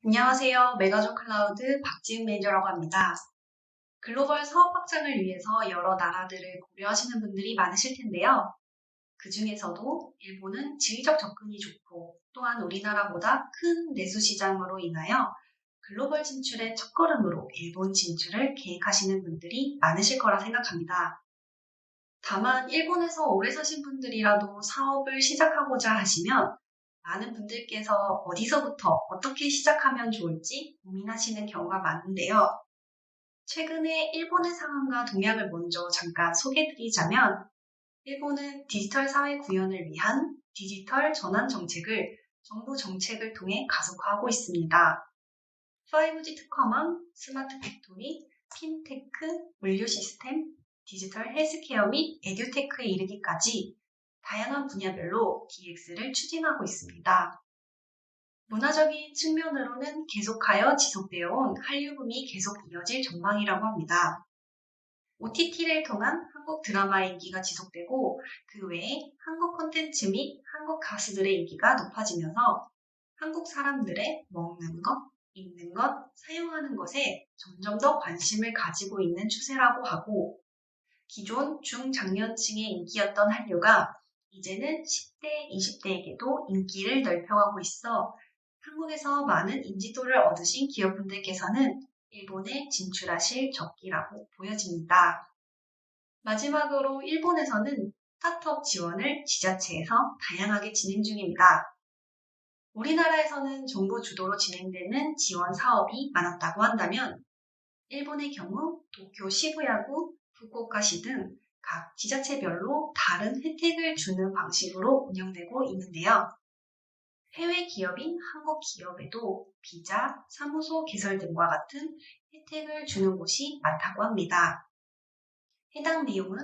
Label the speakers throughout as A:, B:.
A: 안녕하세요. 메가존 클라우드 박지은 매니저라고 합니다. 글로벌 사업 확장을 위해서 여러 나라들을 고려하시는 분들이 많으실 텐데요. 그 중에서도 일본은 지리적 접근이 좋고 또한 우리나라보다 큰 내수 시장으로 인하여 글로벌 진출의 첫걸음으로 일본 진출을 계획하시는 분들이 많으실 거라 생각합니다. 다만 일본에서 오래 사신 분들이라도 사업을 시작하고자 하시면 많은 분들께서 어디서부터 어떻게 시작하면 좋을지 고민하시는 경우가 많은데요. 최근에 일본의 상황과 동향을 먼저 잠깐 소개해드리자면 일본은 디지털 사회 구현을 위한 디지털 전환 정책을 정부 정책을 통해 가속화하고 있습니다. 5G 특화망, 스마트 팩토리, 핀테크, 물류 시스템, 디지털 헬스케어 및 에듀테크에 이르기까지 다양한 분야별로 DX를 추진하고 있습니다. 문화적인 측면으로는 계속하여 지속되어 온 한류붐이 계속 이어질 전망이라고 합니다. OTT를 통한 한국 드라마의 인기가 지속되고 그 외에 한국 콘텐츠 및 한국 가수들의 인기가 높아지면서 한국 사람들의 먹는 것, 입는 것, 사용하는 것에 점점 더 관심을 가지고 있는 추세라고 하고 기존 중장년층의 인기였던 한류가 이제는 10대, 20대에게도 인기를 넓혀가고 있어 한국에서 많은 인지도를 얻으신 기업분들께서는 일본에 진출하실 적기라고 보여집니다. 마지막으로 일본에서는 스타트업 지원을 지자체에서 다양하게 진행 중입니다. 우리나라에서는 정부 주도로 진행되는 지원 사업이 많았다고 한다면 일본의 경우 도쿄 시부야구, 후쿠오카시 등 각 지자체별로 다른 혜택을 주는 방식으로 운영되고 있는데요. 해외 기업인 한국 기업에도 비자, 사무소 개설 등과 같은 혜택을 주는 곳이 많다고 합니다. 해당 내용은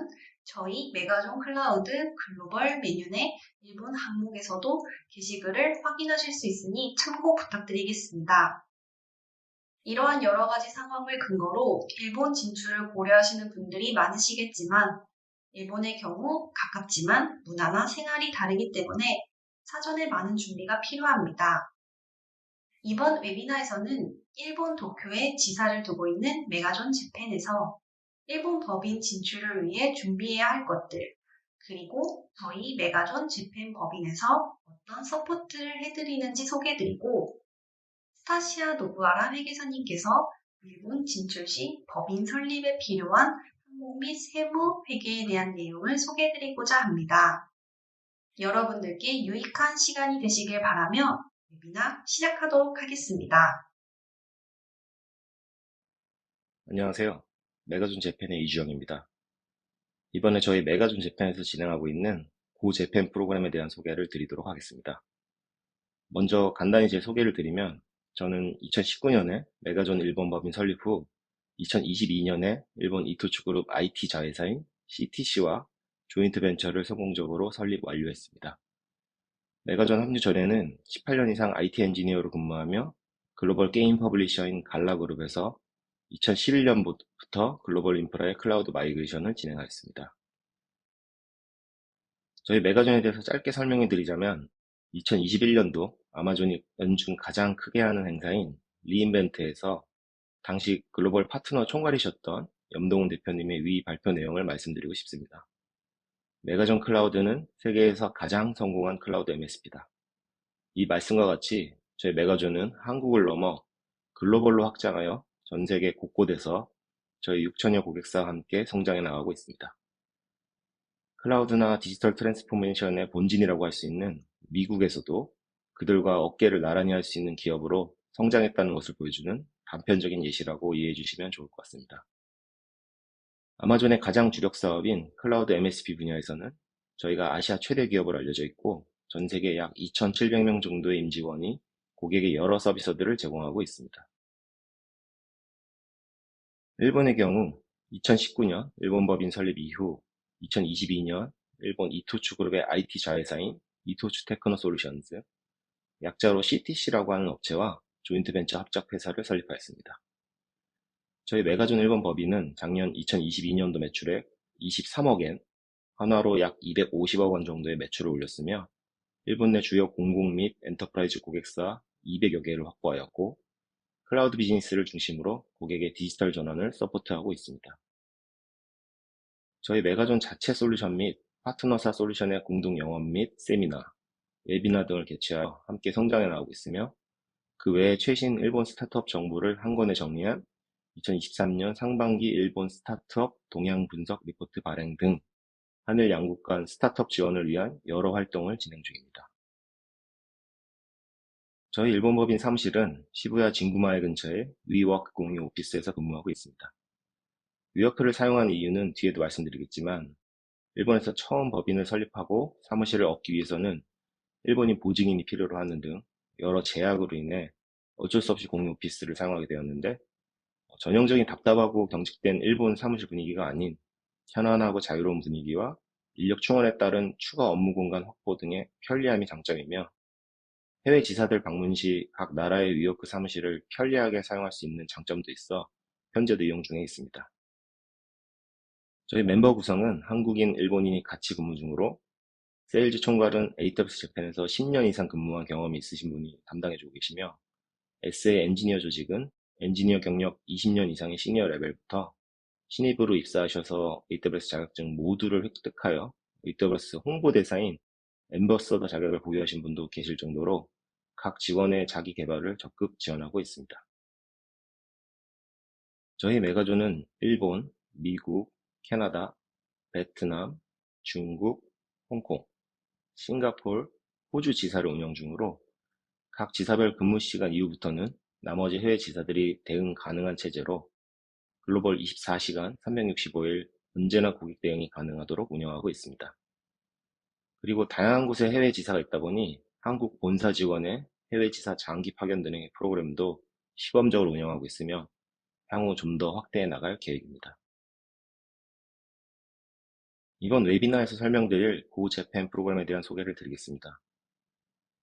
A: 저희 메가존 클라우드 글로벌 메뉴의 일본 항목에서도 게시글을 확인하실 수 있으니 참고 부탁드리겠습니다. 이러한 여러 가지 상황을 근거로 일본 진출을 고려하시는 분들이 많으시겠지만 일본의 경우 가깝지만 문화나 생활이 다르기 때문에 사전에 많은 준비가 필요합니다. 이번 웨비나에서는 일본 도쿄에 지사를 두고 있는 메가존 재팬에서 일본 법인 진출을 위해 준비해야 할 것들, 그리고 저희 메가존 재팬 법인에서 어떤 서포트를 해드리는지 소개해드리고 스타시아 노부아라 회계사님께서 일본 진출 시 법인 설립에 필요한 항목 및 세무 회계에 대한 내용을 소개해드리고자 합니다. 여러분들께 유익한 시간이 되시길 바라며 웨비나 시작하도록 하겠습니다.
B: 안녕하세요. 메가존 재팬의 이주영입니다. 이번에 저희 메가존 재팬에서 진행하고 있는 고 재팬 프로그램에 대한 소개를 드리도록 하겠습니다. 먼저 간단히 제 소개를 드리면 저는 2019년에 메가존 일본 법인 설립 후 2022년에 일본 이토츠 그룹 IT 자회사인 CTC와 조인트 벤처를 성공적으로 설립 완료했습니다. 메가존 합류 전에는 18년 이상 IT 엔지니어로 근무하며 글로벌 게임 퍼블리셔인 갈라그룹에서 2011년부터 글로벌 인프라의 클라우드 마이그레이션을 진행하였습니다. 저희 메가존에 대해서 짧게 설명해 드리자면 2021년도 아마존이 연중 가장 크게 하는 행사인 리인벤트에서 당시 글로벌 파트너 총괄이셨던 염동훈 대표님의 위 발표 내용을 말씀드리고 싶습니다. 메가존 클라우드는 세계에서 가장 성공한 클라우드 MSP다. 이 말씀과 같이 저희 메가존은 한국을 넘어 글로벌로 확장하여 전 세계 곳곳에서 저희 6천여 고객사와 함께 성장해 나가고 있습니다. 클라우드나 디지털 트랜스포메이션의 본진이라고 할 수 있는 미국에서도 그들과 어깨를 나란히 할 수 있는 기업으로 성장했다는 것을 보여주는 단편적인 예시라고 이해해 주시면 좋을 것 같습니다. 아마존의 가장 주력 사업인 클라우드 MSP 분야에서는 저희가 아시아 최대 기업으로 알려져 있고 전 세계 약 2,700명 정도의 임직원이 고객의 여러 서비스들을 제공하고 있습니다. 일본의 경우 2019년 일본 법인 설립 이후 2022년 일본 이토츠 그룹의 IT 자회사인 이토츠 테크노 솔루션즈, 약자로 CTC라고 하는 업체와 조인트 벤처 합작 회사를 설립하였습니다. 저희 메가존 일본 법인은 작년 2022년도 매출액 23억엔, 한화로 약 250억 원 정도의 매출을 올렸으며 일본 내 주요 공공 및 엔터프라이즈 고객사 200여 개를 확보하였고 클라우드 비즈니스를 중심으로 고객의 디지털 전환을 서포트하고 있습니다. 저희 메가존 자체 솔루션 및 파트너사 솔루션의 공동 영업 및 세미나, 웨비나 등을 개최하여 함께 성장해 나가고 있으며 그 외에 최신 일본 스타트업 정보를 한 권에 정리한 2023년 상반기 일본 스타트업 동향 분석 리포트 발행 등 한일 양국 간 스타트업 지원을 위한 여러 활동을 진행 중입니다. 저희 일본 법인 사무실은 시부야 진구마에 근처의 위워크 공유 오피스에서 근무하고 있습니다. 위워크를 사용한 이유는 뒤에도 말씀드리겠지만 일본에서 처음 법인을 설립하고 사무실을 얻기 위해서는 일본인 보증인이 필요로 하는 등 여러 제약으로 인해 어쩔 수 없이 공유 오피스를 사용하게 되었는데 전형적인 답답하고 경직된 일본 사무실 분위기가 아닌 편안하고 자유로운 분위기와 인력 충원에 따른 추가 업무 공간 확보 등의 편리함이 장점이며 해외 지사들 방문 시 각 나라의 위워크 사무실을 편리하게 사용할 수 있는 장점도 있어 현재도 이용 중에 있습니다. 저희 멤버 구성은 한국인, 일본인이 같이 근무 중으로 세일즈 총괄은 AWS 재팬에서 10년 이상 근무한 경험이 있으신 분이 담당해주고 계시며 SA 엔지니어 조직은 엔지니어 경력 20년 이상의 시니어 레벨부터 신입으로 입사하셔서 AWS 자격증 모두를 획득하여 AWS 홍보대사인 앰버서더 자격을 보유하신 분도 계실 정도로 각 직원의 자기 개발을 적극 지원하고 있습니다. 저희 메가존은 일본, 미국, 캐나다, 베트남, 중국, 홍콩, 싱가포르, 호주 지사를 운영 중으로 각 지사별 근무 시간 이후부터는 나머지 해외 지사들이 대응 가능한 체제로 글로벌 24시간 365일 언제나 고객 대응이 가능하도록 운영하고 있습니다. 그리고 다양한 곳에 해외 지사가 있다 보니 한국 본사 직원의 해외 지사 장기 파견 등의 프로그램도 시범적으로 운영하고 있으며 향후 좀 더 확대해 나갈 계획입니다. 이번 웨비나에서 설명드릴 고 재팬 프로그램에 대한 소개를 드리겠습니다.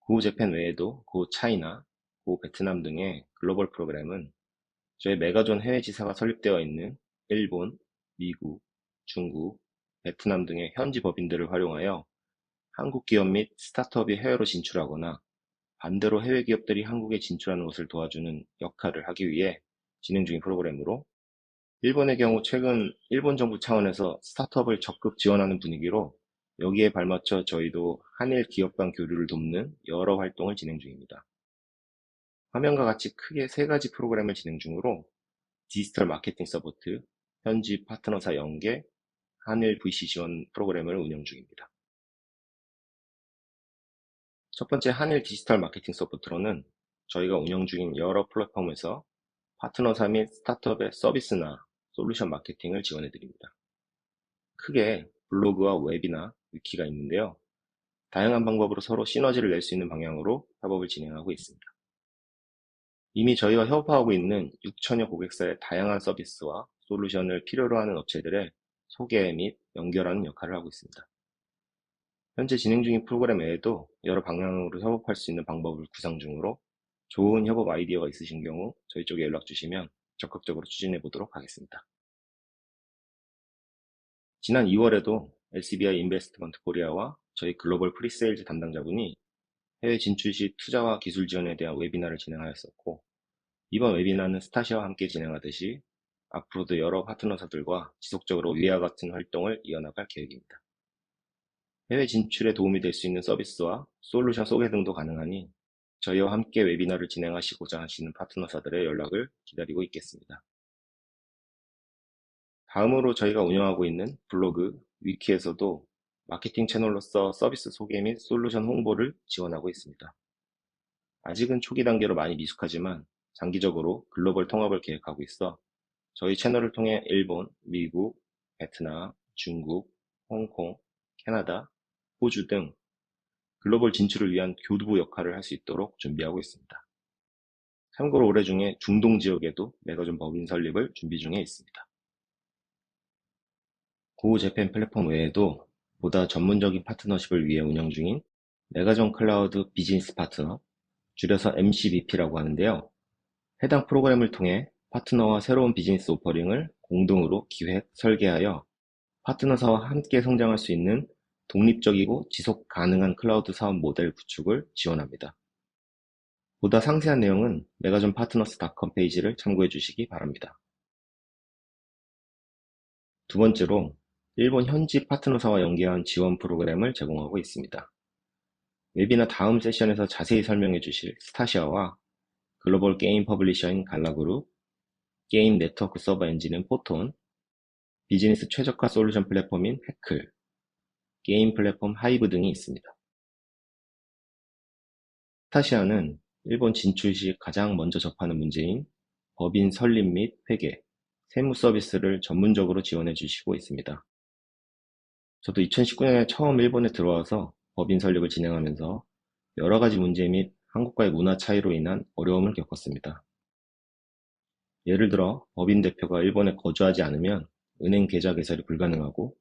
B: 고 재팬 외에도 고 차이나, 고 베트남 등의 글로벌 프로그램은 저희 메가존 해외 지사가 설립되어 있는 일본, 미국, 중국, 베트남 등의 현지 법인들을 활용하여 한국 기업 및 스타트업이 해외로 진출하거나 반대로 해외 기업들이 한국에 진출하는 것을 도와주는 역할을 하기 위해 진행 중인 프로그램으로 일본의 경우 최근 일본 정부 차원에서 스타트업을 적극 지원하는 분위기로 여기에 발맞춰 저희도 한일 기업 간 교류를 돕는 여러 활동을 진행 중입니다. 화면과 같이 크게 세 가지 프로그램을 진행 중으로 디지털 마케팅 서포트, 현지 파트너사 연계, 한일 VC 지원 프로그램을 운영 중입니다. 첫 번째 한일 디지털 마케팅 서포트로는 저희가 운영 중인 여러 플랫폼에서 파트너사 및 스타트업의 서비스나 솔루션 마케팅을 지원해 드립니다. 크게 블로그와 웹이나 위키가 있는데요. 다양한 방법으로 서로 시너지를 낼 수 있는 방향으로 협업을 진행하고 있습니다. 이미 저희와 협업하고 있는 6천여 고객사의 다양한 서비스와 솔루션을 필요로 하는 업체들의 소개 및 연결하는 역할을 하고 있습니다. 현재 진행 중인 프로그램 외에도 여러 방향으로 협업할 수 있는 방법을 구상 중으로 좋은 협업 아이디어가 있으신 경우 저희 쪽에 연락 주시면 적극적으로 추진해 보도록 하겠습니다. 지난 2월에도 SBI 인베스트먼트 코리아와 저희 글로벌 프리세일즈 담당자분이 해외 진출 시 투자와 기술 지원에 대한 웨비나를 진행하였었고 이번 웨비나는 스타시아와 함께 진행하듯이 앞으로도 여러 파트너사들과 지속적으로 위와 같은 활동을 이어나갈 계획입니다. 해외 진출에 도움이 될 수 있는 서비스와 솔루션 소개 등도 가능하니 저희와 함께 웨비나를 진행하시고자 하시는 파트너사들의 연락을 기다리고 있겠습니다. 다음으로 저희가 운영하고 있는 블로그, 위키에서도 마케팅 채널로서 서비스 소개 및 솔루션 홍보를 지원하고 있습니다. 아직은 초기 단계로 많이 미숙하지만 장기적으로 글로벌 통합을 계획하고 있어 저희 채널을 통해 일본, 미국, 베트남, 중국, 홍콩, 캐나다, 호주 등 글로벌 진출을 위한 교두보 역할을 할 수 있도록 준비하고 있습니다. 참고로 올해 중에 중동 지역에도 메가존 법인 설립을 준비 중에 있습니다. 고 재팬 플랫폼 외에도 보다 전문적인 파트너십을 위해 운영 중인 메가존 클라우드 비즈니스 파트너, 줄여서 MCBP라고 하는데요. 해당 프로그램을 통해 파트너와 새로운 비즈니스 오퍼링을 공동으로 기획, 설계하여 파트너사와 함께 성장할 수 있는 독립적이고 지속 가능한 클라우드 사업 모델 구축을 지원합니다. 보다 상세한 내용은 메가존파트너스.com 페이지를 참고해 주시기 바랍니다. 두 번째로, 일본 현지 파트너사와 연계한 지원 프로그램을 제공하고 있습니다. 웹이나 다음 세션에서 자세히 설명해 주실 스타시아와 글로벌 게임 퍼블리셔인 갈라그룹, 게임 네트워크 서버 엔진인 포톤, 비즈니스 최적화 솔루션 플랫폼인 해클, 게임 플랫폼 하이브 등이 있습니다. 스타시아는 일본 진출 시 가장 먼저 접하는 문제인 법인 설립 및 회계, 세무 서비스를 전문적으로 지원해 주시고 있습니다. 저도 2019년에 처음 일본에 들어와서 법인 설립을 진행하면서 여러 가지 문제 및 한국과의 문화 차이로 인한 어려움을 겪었습니다. 예를 들어 법인 대표가 일본에 거주하지 않으면 은행 계좌 개설이 불가능하고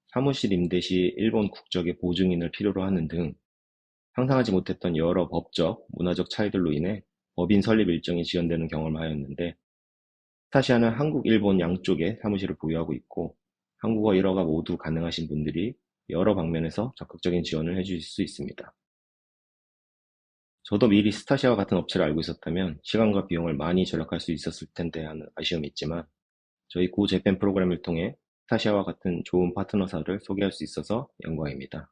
B: 사무실 임대 시 일본 국적의 보증인을 필요로 하는 등 상상하지 못했던 여러 법적, 문화적 차이들로 인해 법인 설립 일정이 지연되는 경험을 하였는데, 스타시아는 한국, 일본 양쪽에 사무실을 보유하고 있고 한국어 1어가 모두 가능하신 분들이 여러 방면에서 적극적인 지원을 해주실 수 있습니다. 저도 미리 스타시아와 같은 업체를 알고 있었다면 시간과 비용을 많이 절약할 수 있었을 텐데 하는 아쉬움이 있지만, 저희 고 재팬 프로그램을 통해 스타시아와 같은 좋은 파트너사를 소개할 수 있어서 영광입니다.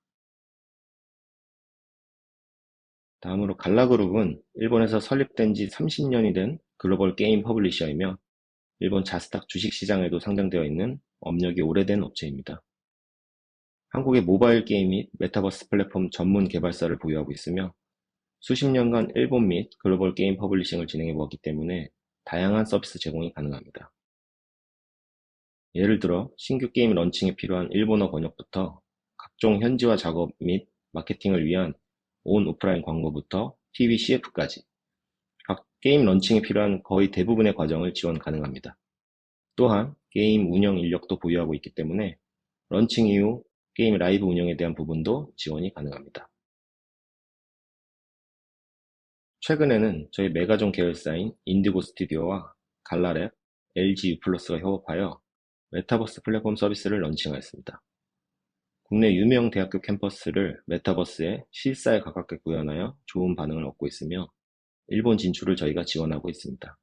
B: 다음으로 갈라그룹은 일본에서 설립된 지 30년이 된 글로벌 게임 퍼블리셔이며 일본 자스탁 주식시장에도 상장되어 있는 업력이 오래된 업체입니다. 한국의 모바일 게임 및 메타버스 플랫폼 전문 개발사를 보유하고 있으며 수십 년간 일본 및 글로벌 게임 퍼블리싱을 진행해 왔기 때문에 다양한 서비스 제공이 가능합니다. 예를 들어 신규 게임 런칭에 필요한 일본어 번역부터 각종 현지화 작업 및 마케팅을 위한 온 오프라인 광고부터 TV CF까지 각 게임 런칭에 필요한 거의 대부분의 과정을 지원 가능합니다. 또한 게임 운영 인력도 보유하고 있기 때문에 런칭 이후 게임 라이브 운영에 대한 부분도 지원이 가능합니다. 최근에는 저희 메가존 계열사인 인디고 스튜디오와 갈라랩, LG U+가 협업하여 메타버스 플랫폼 서비스를 런칭하였습니다. 국내 유명 대학교 캠퍼스를 메타버스에 실사에 가깝게 구현하여 좋은 반응을 얻고 있으며 일본 진출을 저희가 지원하고 있습니다.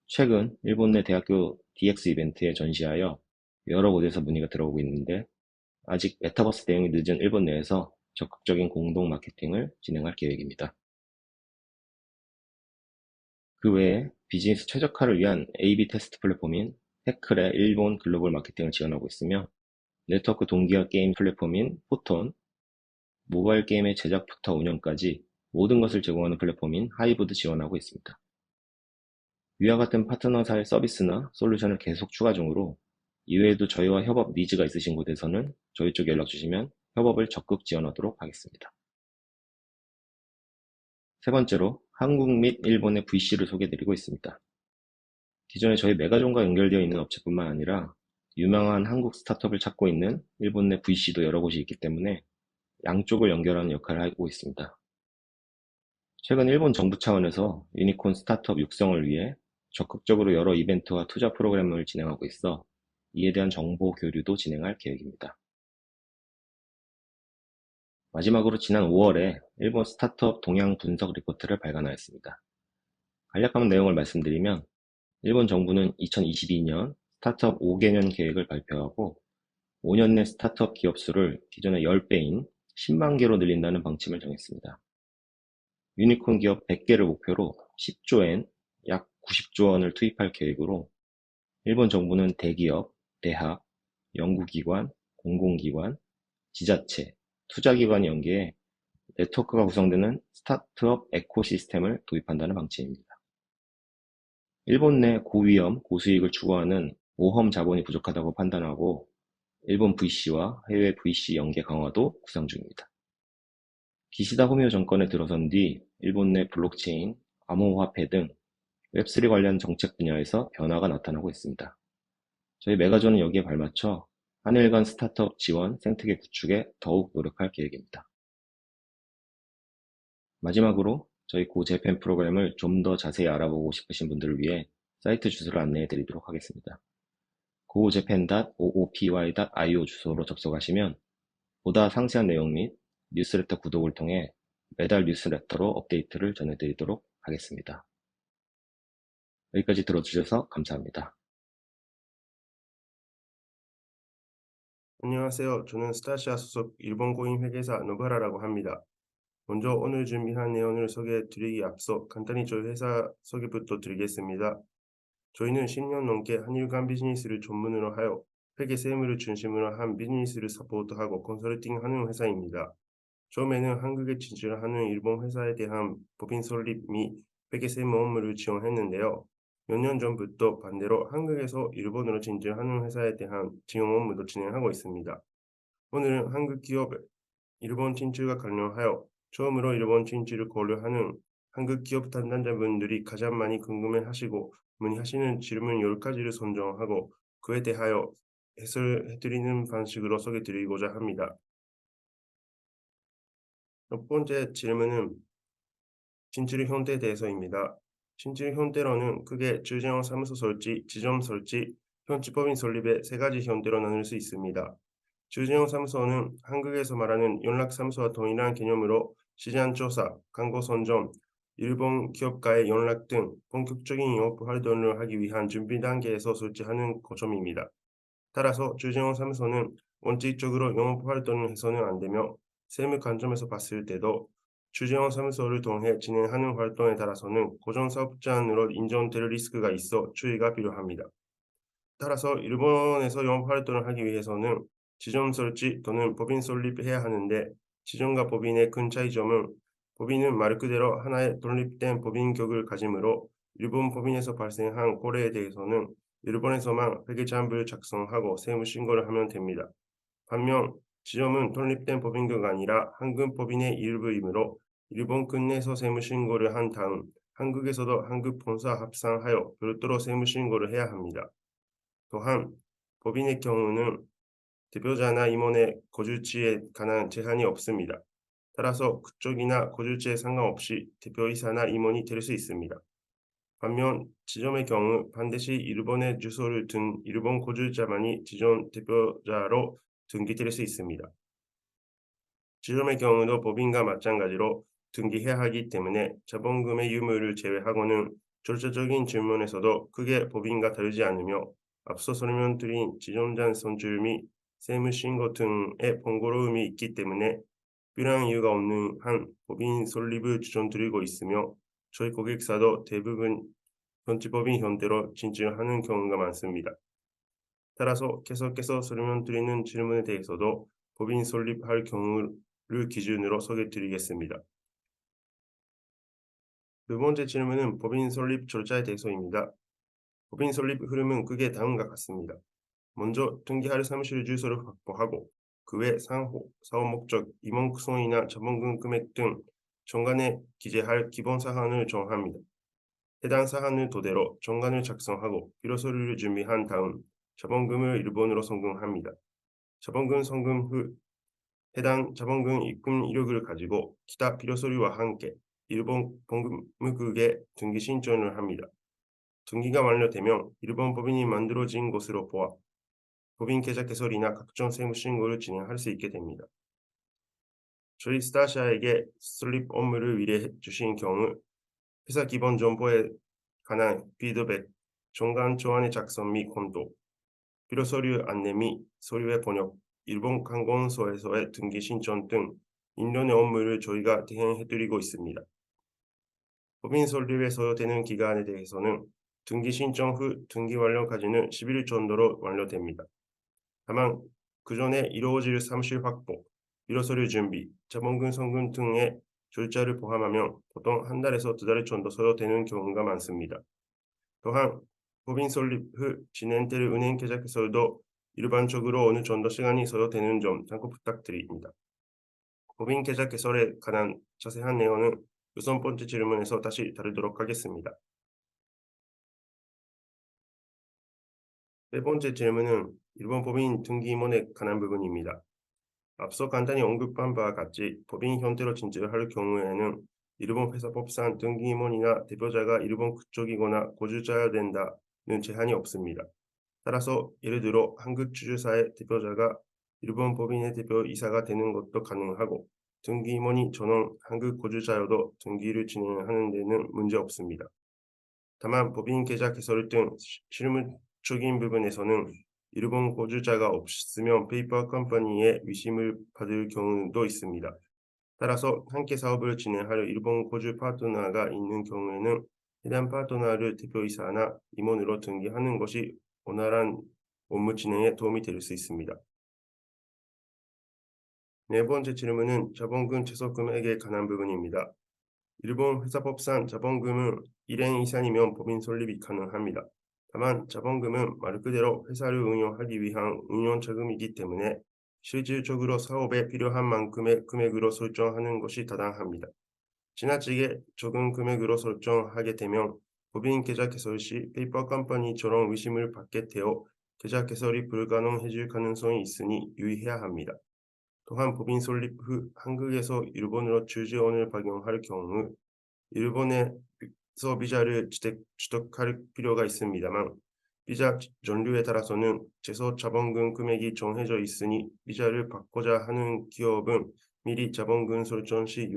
B: 최근 일본 내 대학교 DX 이벤트에 전시하여 여러 곳에서 문의가 들어오고 있는데, 아직 메타버스 대응이 늦은 일본 내에서 적극적인 공동 마케팅을 진행할 계획입니다. 그 외에 비즈니스 최적화를 위한 A/B 테스트 플랫폼인 해클의 일본 글로벌 마케팅을 지원하고 있으며, 네트워크 동기화 게임 플랫폼인 포톤, 모바일 게임의 제작부터 운영까지 모든 것을 제공하는 플랫폼인 하이브도 지원하고 있습니다. 위와 같은 파트너사의 서비스나 솔루션을 계속 추가 중으로, 이외에도 저희와 협업 니즈가 있으신 곳에서는 저희 쪽에 연락 주시면 협업을 적극 지원하도록 하겠습니다. 세 번째로, 한국 및 일본의 VC를 소개해드리고 있습니다. 기존에 저희 메가존과 연결되어 있는 업체뿐만 아니라 유명한 한국 스타트업을 찾고 있는 일본 내 VC도 여러 곳이 있기 때문에 양쪽을 연결하는 역할을 하고 있습니다. 최근 일본 정부 차원에서 유니콘 스타트업 육성을 위해 적극적으로 여러 이벤트와 투자 프로그램을 진행하고 있어 이에 대한 정보 교류도 진행할 계획입니다. 마지막으로 지난 5월에 일본 스타트업 동향 분석 리포트를 발간하였습니다. 간략한 내용을 말씀드리면, 일본 정부는 2022년 스타트업 5개년 계획을 발표하고 5년 내 스타트업 기업 수를 기존의 10배인 10만 개로 늘린다는 방침을 정했습니다. 유니콘 기업 100개를 목표로 10조엔 약 90조 원을 투입할 계획으로, 일본 정부는 대기업, 대학, 연구기관, 공공기관, 지자체, 투자기관이 연계해 네트워크가 구성되는 스타트업 에코시스템을 도입한다는 방침입니다. 일본 내 고위험, 고수익을 추구하는 모험 자본이 부족하다고 판단하고 일본 VC와 해외 VC 연계 강화도 구상 중입니다. 기시다 후미오 정권에 들어선 뒤 일본 내 블록체인, 암호화폐 등 웹3 관련 정책 분야에서 변화가 나타나고 있습니다. 저희 메가존은 여기에 발맞춰 한일 간 스타트업 지원 생태계 구축에 더욱 노력할 계획입니다. 마지막으로 저희 고 재팬 프로그램을 좀 더 자세히 알아보고 싶으신 분들을 위해 사이트 주소를 안내해 드리도록 하겠습니다. gojapan.oopy.io 주소로 접속하시면 보다 상세한 내용 및 뉴스레터 구독을 통해 매달 뉴스레터로 업데이트를 전해드리도록 하겠습니다. 여기까지 들어주셔서 감사합니다.
C: 안녕하세요. 저는 스타시아 소속 일본 고인 회계사 노바라라고 합니다. 먼저 오늘 준비한 내용을 소개해 드리기 앞서 간단히 저희 회사 소개부터 드리겠습니다. 저희는 10년 넘게 한일 간 비즈니스를 전문으로 하여 회계 세무를 중심으로 한 비즈니스를 서포트하고 컨설팅하는 회사입니다. 처음에는 한국에 진출하는 일본 회사에 대한 법인 설립 및 회계 세무 업무를 지원했는데요. 몇 년 전부터 반대로 한국에서 일본으로 진출하는 회사에 대한 지원 업무도 진행하고 있습니다. 오늘은 한국 기업 일본 진출과 관련하여 처음으로 일본 진출을 고려하는 한국 기업 담당자분들이 가장 많이 궁금해하시고 문의하시는 질문 10가지를 선정하고 그에 대하여 해설해드리는 방식으로 소개드리고자 합니다. 첫 번째 질문은 진출 형태에 대해서입니다. 진출 형태로는 크게 주재원 사무소 설치, 지점 설치, 현지법인 설립의 세 가지 형태로 나눌 수 있습니다. 주재원 사무소는 한국에서 말하는 연락사무소와 동일한 개념으로 시장 조사, 광고 선정, 일본 기업과의 연락 등 본격적인 영업 활동을 하기 위한 준비 단계에서 설치하는 거점입니다. 따라서 주재원 사무소는 원칙적으로 영업 활동을 해서는 안 되며 세무 관점에서 봤을 때도 주재원 사무소를 통해 진행하는 활동에 따라서는 고정 사업자로 인정될 리스크가 있어 주의가 필요합니다. 따라서 일본에서 영업 활동을 하기 위해서는 지점 설치 또는 법인 설립해야 하는데 지점과 법인의 큰 차이점은 법인은 말 그대로 하나의 독립된 법인격을 가지므로 일본 법인에서 발생한 고래에 대해서는 일본에서만 회계장부를 작성하고 세무 신고를 하면 됩니다. 반면 지점은 독립된 법인격이 아니라 한국 법인의 일부이므로 일본 국내에서 세무 신고를 한 다음 한국에서도 한국 본사 합산하여 별도로 세무 신고를 해야 합니다. 또한 법인의 경우는 대표자나 임원의 거주지에 관한 제한이 없습니다. 따라서 국적이나 거주지에 상관없이 대표이사나 임원이 될 수 있습니다. 반면 지점의 경우 반드시 일본에 주소를 둔 일본 거주자만이 지점 대표자로 등기될 수 있습니다. 지점의 경우도 법인과 마찬가지로 등기해야 하기 때문에 자본금의 유무를 제외하고는 절차적인 질문에서도 크게 법인과 다르지 않으며 앞서 설명드린 지점장 선출 및 세무신고 등의 번거로움이 있기 때문에 필요한 이유가 없는 한 법인 설립을 추천드리고 있으며 저희 고객사도 대부분 현지법인 형태로 진출하는 경우가 많습니다. 따라서 계속해서 설명드리는 질문에 대해서도 법인 설립할 경우를 기준으로 소개드리겠습니다. 두 번째 질문은 법인 설립 절차에 대해서입니다. 법인 설립 흐름은 크게 다음과 같습니다. 먼저 등기할 사무실 주소를 확보하고 그 외 상호, 사업 목적, 임원 구성이나 자본금 금액 등 정관에 기재할 기본 사항을 정합니다. 해당 사항을 토대로 정관을 작성하고 필요서류를 준비한 다음 자본금을 일본으로 송금합니다. 자본금 송금 후 해당 자본금 입금 이력을 가지고 기타 필요서류와 함께 일본 법무국에 등기 신청을 합니다. 등기가 완료되면 일본 법인이 만들어진 것으로 보아 법인 계좌 개설이나 각종 세무 신고를 진행할 수 있게 됩니다. 저희 스타시아에게 설립 업무를 의뢰해 주신 경우 회사 기본 정보에 관한 피드백, 정관 초안의 작성 및 검토, 필요 서류 안내 및 서류의 번역, 일본 관공서에서의 등기 신청 등 일련의 업무를 저희가 대행해드리고 있습니다. 법인 설립에 소요되는 기간에 대해서는 등기 신청 후 등기 완료까지는 10일 정도로 완료됩니다. 다만 그 전에 이루어질 사무실 확보, 필요 서류 준비, 자본금 송금 등의 절차를 포함하면 보통 한 달에서 두 달 정도 소요되는 경우가 많습니다. 또한 법인 설립 후 진행될 은행 계좌 개설도 일반적으로 어느 정도 시간이 소요되는 점 참고 부탁드립니다. 법인 계좌 개설에 관한 자세한 내용은 우선 번째 질문에서 다시 다루도록 하겠습니다. 네 번째 질문은 일본 법인 등기 임원에 관한 부분입니다. 앞서 간단히 언급한 바와 같이 법인 형태로 진출할 경우에는 일본 회사법상 등기 임원이나 대표자가 일본 국적이거나 거주자여야 된다는 제한이 없습니다. 따라서 예를 들어 한국 주주사의 대표자가 일본 법인의 대표이사가 되는 것도 가능하고 등기임원이 전원 한국 거주자여도 등기를 진행하는 데는 문제 없습니다. 다만 법인 계좌 개설 등 실무적인 부분에서는 일본 거주자가 없으면 페이퍼 컴퍼니의 위임을 받을 경우도 있습니다. 따라서 함께 사업을 진행할 일본 거주 파트너가 있는 경우에는 해당 파트너를 대표이사나 임원으로 등기하는 것이 원활한 업무 진행에 도움이 될 수 있습니다. 네 번째 질문은 자본금 최소 금액에 관한 부분입니다. 일본 회사법상 자본금은 1행 이상이면 법인 설립이 가능합니다. 다만 자본금은 말 그대로 회사를 운영하기 위한 운영 자금이기 때문에 실질적으로 사업에 필요한 만큼의 금액으로 설정하는 것이 타당합니다. 지나치게 적은 금액으로 설정하게 되면 법인 계좌 개설 시 페이퍼 컴퍼니처럼 의심을 받게 되어 계좌 개설이 불가능해질 가능성이 있으니 유의해야 합니다. 또한 법인 설립 후 한국에서 일본으로 주재원을 발령할 경우 일본에서 비자를 취득할 필요가 있습니다만 비자 전류에 따라서는 최소 자본금 금액이 정해져 있으니 비자를 받고자 하는 기업은 미리 자본금 설정 시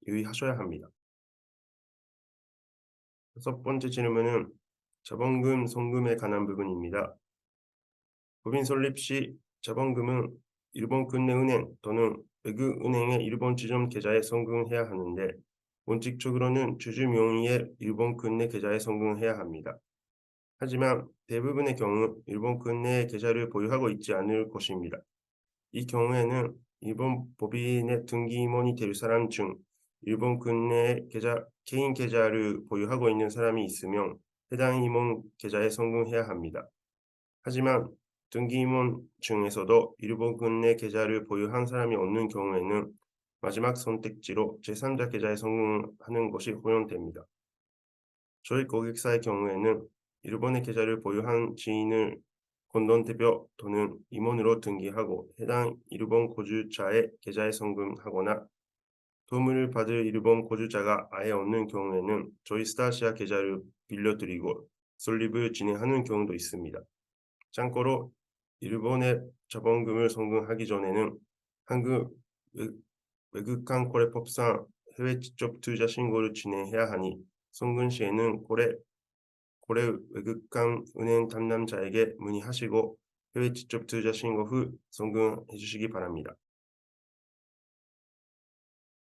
C: 유의하셔야 합니다. 다섯 번째 질문은 자본금 송금에 관한 부분입니다. 법인 설립 시 자본금은 일본 국내은행 또는 외국은행의 일본 지점 계좌에 송금해야 하는데 원칙적으로는 주주 명의의 일본 국내 계좌에 송금해야 합니다. 하지만 대부분의 경우 일본 국내에 계좌를 보유하고 있지 않을 것입니다. 이 경우에는 일본 법인의 등기임원이 될 사람 중 일본 국내에 개인 계좌를 보유하고 있는 사람이 있으면 해당 임원 계좌에 송금해야 합니다. 하지만 등기임원 중에서도 일본 국내 계좌를 보유한 사람이 없는 경우에는 마지막 선택지로 제3자 계좌에 송금하는 것이 허용됩니다. 저희 고객사의 경우에는 일본의 계좌를 보유한 지인을 공동 대표 또는 임원으로 등기하고 해당 일본 거주자의 계좌에 송금하거나 도움을 받을 일본 거주자가 아예 없는 경우에는 저희 스타시아 계좌를 빌려드리고 설립을 진행하는 경우도 있습니다. 참고로 일본에 자본금을 송금하기 전에는 한국 외국간 거래법상 해외 직접 투자 신고를 진행해야 하니 송금 시에는 고래 외국간 은행 담당자에게 문의하시고 해외 직접 투자 신고 후 송금해 주시기 바랍니다.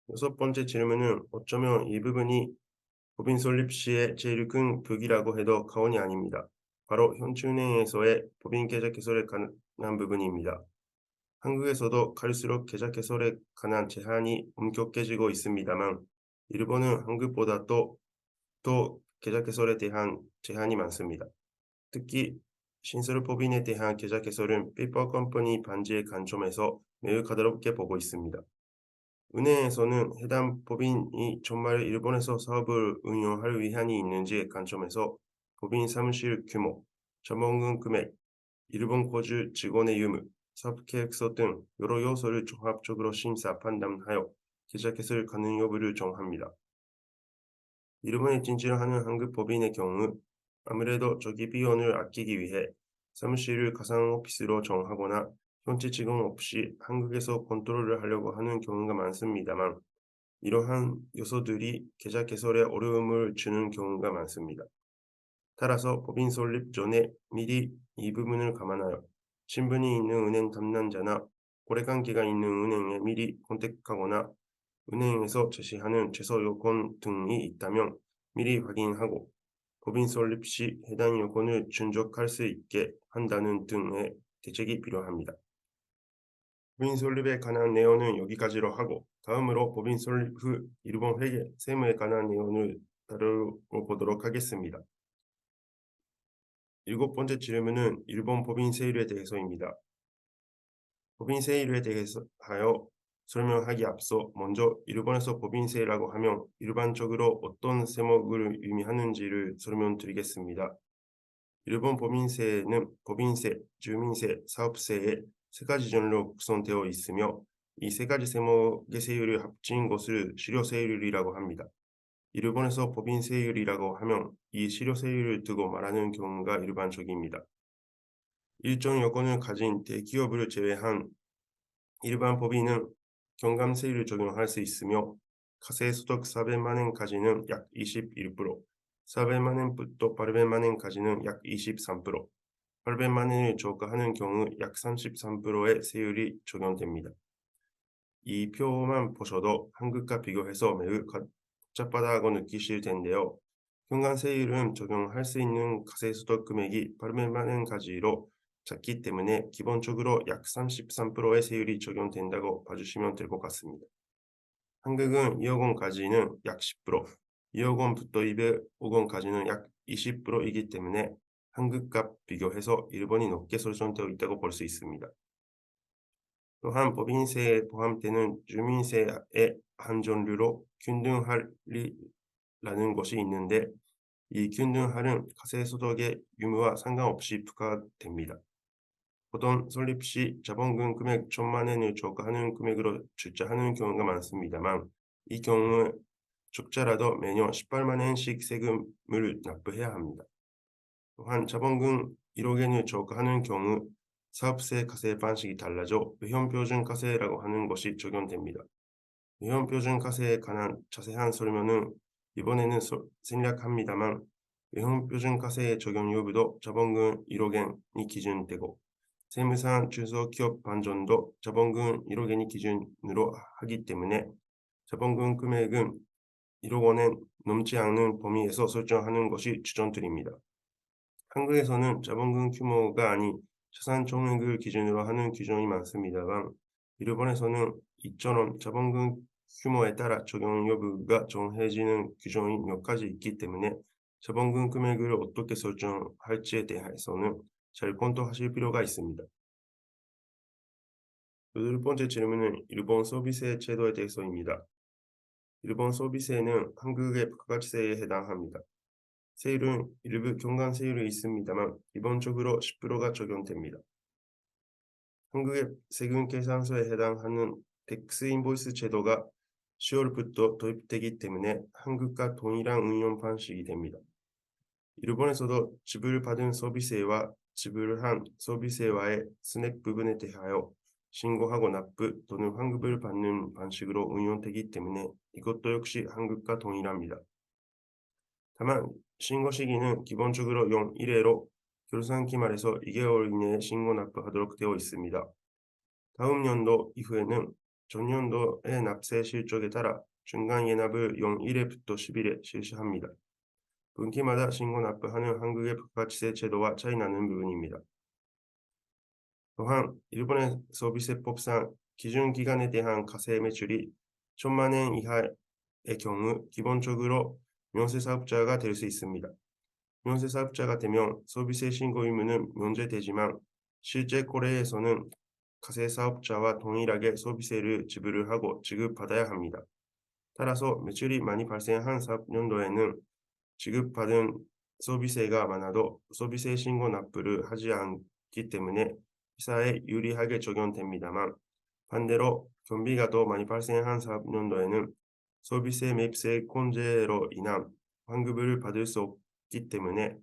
C: 여섯 번째 질문은 어쩌면 이 부분이 법인 설립 시의 제일 큰 벽이라고 해도 과언이 아닙니다. 바로 현지은행에서의 법인 계좌 개설에 관한 부분입니다. 한국에서도 갈수록 계좌 개설에 관한 제한이 엄격해지고 있습니다만 일본은 한국보다 또 계좌 개설에 대한 제한이 많습니다. 특히 신설 법인에 대한 계좌 개설은 페이퍼 컴퍼니 반지의 관점에서 매우 까다롭게 보고 있습니다. 은행에서는 해당 법인이 정말 일본에서 사업을 운영할 의향이 있는지의 관점에서 법인 사무실 규모, 자본금 금액, 일본 거주 직원의 유무, 사업 계획서 등 여러 요소를 종합적으로 심사 판단하여 계좌 개설 가능 여부를 정합니다. 일본에 진출하는 한국 법인의 경우 아무래도 조기 비용을 아끼기 위해 사무실을 가상 오피스로 정하거나 현지 직원 없이 한국에서 컨트롤을 하려고 하는 경우가 많습니다만 이러한 요소들이 계좌 개설에 어려움을 주는 경우가 많습니다. 따라서 법인 설립 전에 미리 이 부분을 감안하여 신분이 있는 은행 담당자나 거래관계가 있는 은행에 미리 컨택하거나 은행에서 제시하는 최소 요건 등이 있다면 미리 확인하고 법인 설립 시 해당 요건을 준적할 수 있게 한다는 등의 대책이 필요합니다. 법인 설립에 관한 내용은 여기까지로 하고 다음으로 법인 설립 후 일본 회계, 세무에 관한 내용을 다뤄보도록 하겠습니다. 일곱 번째 질문은 일본 법인 세율에 대해서입니다. 법인 세율에 대해서 설명하기 앞서 먼저 일본에서 법인세라고 하면 일반적으로 어떤 세목을 의미하는지를 설명드리겠습니다. 일본 법인세는 법인세, 주민세, 사업세의 세 가지 종류로 구성되어 있으며 이 세 가지 세목의 세율을 합친 것을 실효세율이라고 합니다. 일본에서 법인세율이라고 하면 이 실효세율을 두고 말하는 경우가 일반적입니다. 일정 요건을 가진 대기업을 제외한 일반 법인은 경감세율을 적용할 수 있으며 가세소득 400만 원까지는 약 21%, 400만 원부터 800만 원까지는 약 23%, 800만 원을 초과하는 경우 약 33%의 세율이 적용됩니다. 이 표만 보셔도 한국과 비교해서 매우 복잡하다고 느끼실 텐데요. 경감세율은 적용할 수 있는 가세소득 금액이 800만 원까지로 작기 때문에 기본적으로 약 33%의 세율이 적용된다고 봐주시면 될 것 같습니다. 한국은 2억 원까지는 약 10%, 2억 원부터 200억 원까지는 약 20%이기 때문에 한국과 비교해서 일본이 높게 설정되어 있다고 볼 수 있습니다. 또한 법인세에 포함되는 주민세의 한 종류로 균등할이라는 것이 있는데 이 균등할은 가세소득의 유무와 상관없이 부과됩니다. 보통 설립 시 자본금 금액 1,000만 원을 초과하는 금액으로 출자하는 경우가 많습니다만 이 경우는 적자라도 매년 18만 원씩 세금을 납부해야 합니다. 또한 자본금 1억 원을 초과하는 경우 사업세 가세 방식이 달라져 외형표준가세라고 하는 것이 적용됩니다. 외형표준가세에 관한 자세한 설명은 이번에는 생략합니다만 외형표준가세의 적용 여부도 자본금 1억 원이 기준되고 세무상 중소기업 반전도 자본금 1억 원이 기준으로 하기 때문에 자본금 금액은 1억 원은 넘지 않는 범위에서 설정하는 것이 추천드립니다. 한국에서는 자본금 규모가 아닌 자산 총액을 기준으로 하는 규정이 많습니다만 일본에서는 이처럼 자본금 규모에 따라 적용 여부가 정해지는 규정이 몇 가지 있기 때문에 자본금 금액을 어떻게 설정할지에 대해서는 잘 검토하실 필요가 있습니다. 두 번째 질문은 일본 소비세 제도에 대해서입니다. 일본 소비세는 한국의 부가가치세에 해당합니다. 세율은 일부 경감세율이 있습니다만 기본적으로 10%가 적용됩니다. 한국의 세금계산서에 해당하는 텍스인보이스 제도가 10월부터 도입되기 때문에 한국과 동일한 운용 방식이 됩니다. 일본에서도 지불받은 소비세와 지불한 소비세와의 순액 부분에 대하여 신고하고 납부 또는 환급을 받는 방식으로 운용되기 때문에 이것도 역시 한국과 동일합니다. 다만 신고 시기는 기본적으로 용 1회로 결산기 말에서 2개월 이내에 신고 납부하도록 되어 있습니다. 다음 연도 이후에는 전년도의 납세 실적에 따라 중간 예납을 용 1회부터 10일에 실시합니다. 분기마다 신고 납부하는 한국의 부가가치세 제도와 차이 나는 부분입니다. 또한 일본의 소비세법상 기준 기간에 대한 가세 매출이 1,000만 원 이하의 경우 기본적으로 면세사업자가 될 수 있습니다. 면세사업자가 되면 소비세 신고 의무는 면제되지만 실제 거래에서는 가세사업자와 동일하게 소비세를 지불을 하고 지급받아야 합니다. 따라서 매출이 많이 발생한 사업연도에는 지급받은 소비세가 많아도 소비세 신고 납부를 하지 않기 때문에 회사에 유리하게 적용됩니다만 반대로 경비가 더 많이 발생한 사업연도에는 소비세 매입세 공제로 인한 환급을 받을 수 없기 때문에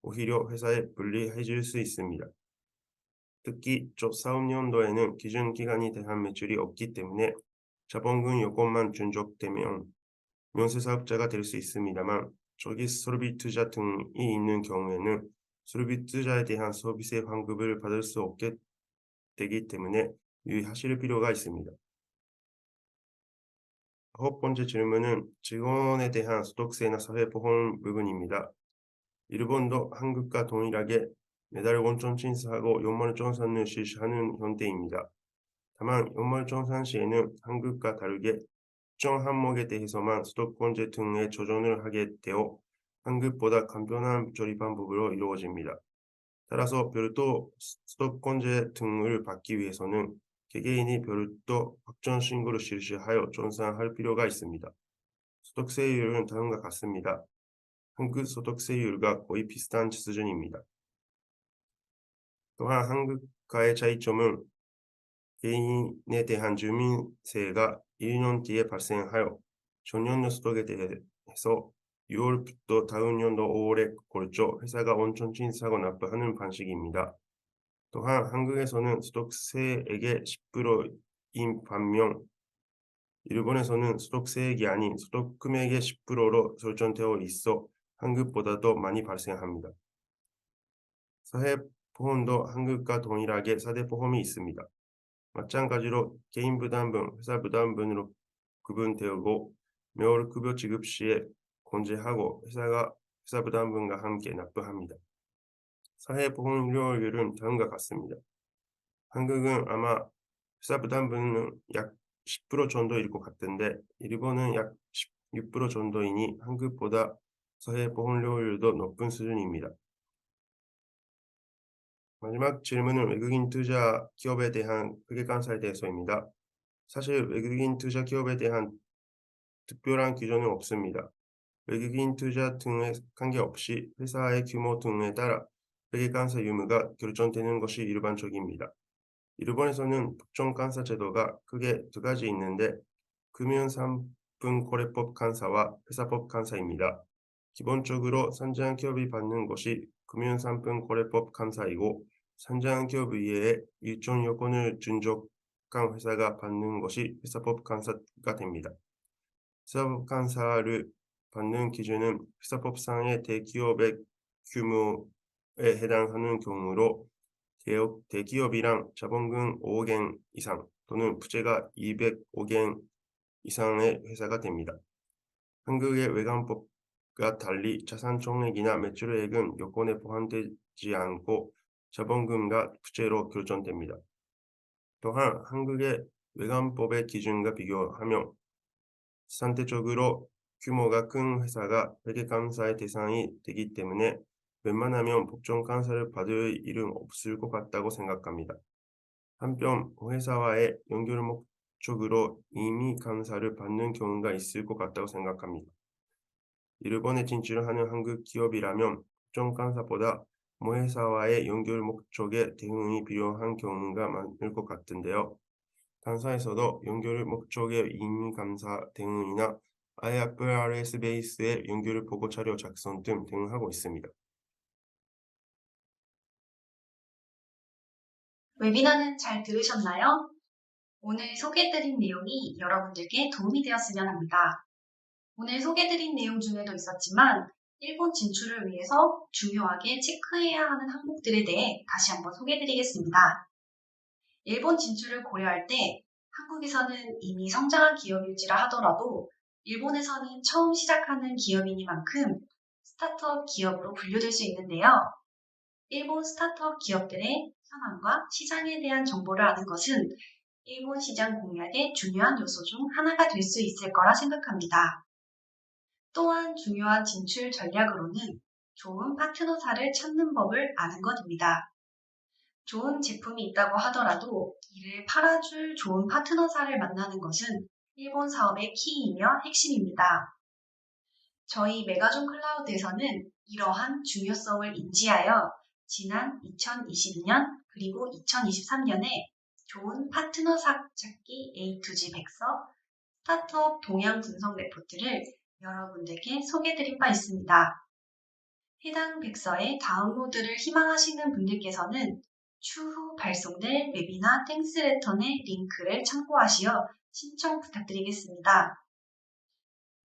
C: 오히려 회사에 불리해질 수 있습니다. 특히 사업연도에는 기준 기간이 대한 매출이 없기 때문에 자본금 요건만 준적되면 면세사업자가 될 수 있습니다만 조기 설비 투자 등이 있는 경우에는 설비 투자에 대한 소비세 환급을 받을 수 없게 되기 때문에 유의하실 필요가 있습니다. 9번째 질문은 직원에 대한 소득세나 사회보험 부분입니다. 일본도 한국과 동일하게 매달 원점 징수하고 연말정산을 실시하는 형태입니다. 다만 연말정산 시에는 한국과 다르게 특정 항목에 대해서만 소득권제 등의 조정을 하게 되어 한국보다 간편한 처리 방법으로 이루어집니다. 따라서 별도 소득권제 등을 받기 위해서는 개개인이 별도 확정 신고를 실시하여 정산할 필요가 있습니다. 소득세율은 다음과 같습니다. 한국 소득세율과 거의 비슷한 수준입니다. 또한 한국과의 차이점은 개인에 대한 주민세가 1년 뒤에 발생하여 전년도 소득에 대해서 6월부터 다음 연도 5월에 걸쳐 회사가 원천 징수하고 납부하는 방식입니다. 또한 한국에서는 소득세액의 10%인 반면 일본에서는 소득세액이 아닌 소득 금액의 10%로 설정되어 있어 한국보다도 많이 발생합니다. 사회보험도 한국과 동일하게 4대 보험이 있습니다. 마찬가지로 개인 부담분, 회사 부담분으로 구분되고 매월 급여 지급 시에 공제하고 회사 부담분과 함께 납부합니다. 사회보험료율은 다음과 같습니다. 한국은 아마 회사 부담분은 약 10% 정도일 것 같은데 일본은 약 16% 정도이니 한국보다 사회보험료율도 높은 수준입니다. 마지막 질문은 외국인 투자 기업에 대한 회계 감사에 대해서입니다. 사실 외국인 투자 기업에 대한 특별한 기준은 없습니다. 외국인 투자 등에 관계없이 회사의 규모 등에 따라 회계 감사 유무가 결정되는 것이 일반적입니다. 일본에서는 국정감사 제도가 크게 두 가지 있는데 금융상품거래법 감사와 회사법 감사입니다. 기본적으로 상장 기업이 받는 것이 금융상품거래법 감사이고 상장 기업 외에 일정 요건을 준적한 회사가 받는 것이 회사법 감사가 됩니다. 회사법 감사를 받는 기준은 회사법상의 대기업의 규모에 해당하는 경우로 대기업이랑 자본금 5억엔 이상 또는 부채가 205억 이상의 회사가 됩니다. 한국의 외관법과 달리 자산 총액이나 매출액은 요건에 포함되지 않고 자본금과 부채로 결정됩니다. 또한 한국의 외관법의 기준과 비교하면 상대적으로 규모가 큰 회사가 회계감사의 대상이 되기 때문에 웬만하면 법정감사를 받을 일은 없을 것 같다고 생각합니다. 한편 회사와의 연결 목적으로 임의 감사를 받는 경우가 있을 것 같다고 생각합니다. 일본에 진출하는 한국 기업이라면 법정감사보다 회사와의 연결 목적의 대응이 필요한 경우가 많을 것 같은데요. 당사에서도 연결 목적의 임의 감사 대응이나 IFRS 베이스의 연결 보고 자료 작성 등 대응하고 있습니다.
A: 웨비나는 잘 들으셨나요? 오늘 소개해드린 내용이 여러분들께 도움이 되었으면 합니다. 오늘 소개해드린 내용 중에도 있었지만 일본 진출을 위해서 중요하게 체크해야 하는 항목들에 대해 다시 한번 소개해드리겠습니다. 일본 진출을 고려할 때 한국에서는 이미 성장한 기업일지라 하더라도 일본에서는 처음 시작하는 기업이니만큼 스타트업 기업으로 분류될 수 있는데요. 일본 스타트업 기업들의 현황과 시장에 대한 정보를 아는 것은 일본 시장 공략의 중요한 요소 중 하나가 될 수 있을 거라 생각합니다. 또한 중요한 진출 전략으로는 좋은 파트너사를 찾는 법을 아는 것입니다. 좋은 제품이 있다고 하더라도 이를 팔아줄 좋은 파트너사를 만나는 것은 일본 사업의 키이며 핵심입니다. 저희 메가존 클라우드에서는 이러한 중요성을 인지하여 지난 2022년 그리고 2023년에 좋은 파트너사 찾기 A2G 백서, 스타트업 동향 분석 레포트를 여러분들께 소개해드린 바 있습니다. 해당 백서의 다운로드를 희망하시는 분들께서는 추후 발송될 웨비나 땡스레터의 링크를 참고하시어 신청 부탁드리겠습니다.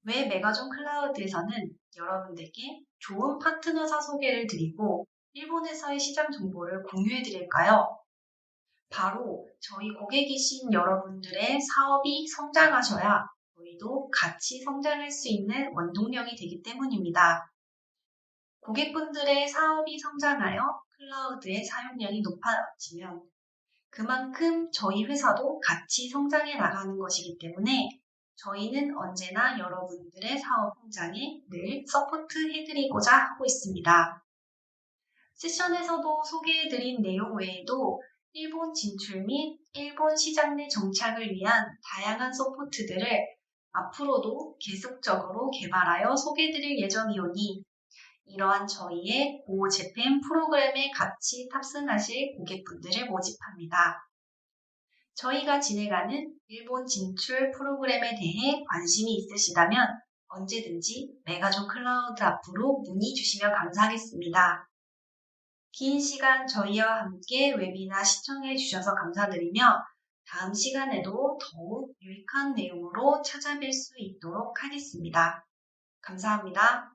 A: 왜 메가존 클라우드에서는 여러분들께 좋은 파트너사 소개를 드리고 일본에서의 시장 정보를 공유해 드릴까요? 바로 저희 고객이신 여러분들의 사업이 성장하셔야 저희도 같이 성장할 수 있는 원동력이 되기 때문입니다. 고객분들의 사업이 성장하여 클라우드의 사용량이 높아지면 그만큼 저희 회사도 같이 성장해 나가는 것이기 때문에 저희는 언제나 여러분들의 사업 성장에 늘 서포트해드리고자 하고 있습니다. 세션에서도 소개해드린 내용 외에도 일본 진출 및 일본 시장 내 정착을 위한 다양한 서포트들을 앞으로도 계속적으로 개발하여 소개해드릴 예정이오니 이러한 저희의 고재팬 프로그램에 같이 탑승하실 고객분들을 모집합니다. 저희가 진행하는 일본 진출 프로그램에 대해 관심이 있으시다면 언제든지 메가존 클라우드 앞으로 문의 주시면 감사하겠습니다. 긴 시간 저희와 함께 웨비나 시청해 주셔서 감사드리며 다음 시간에도 더욱 유익한 내용으로 찾아뵐 수 있도록 하겠습니다. 감사합니다.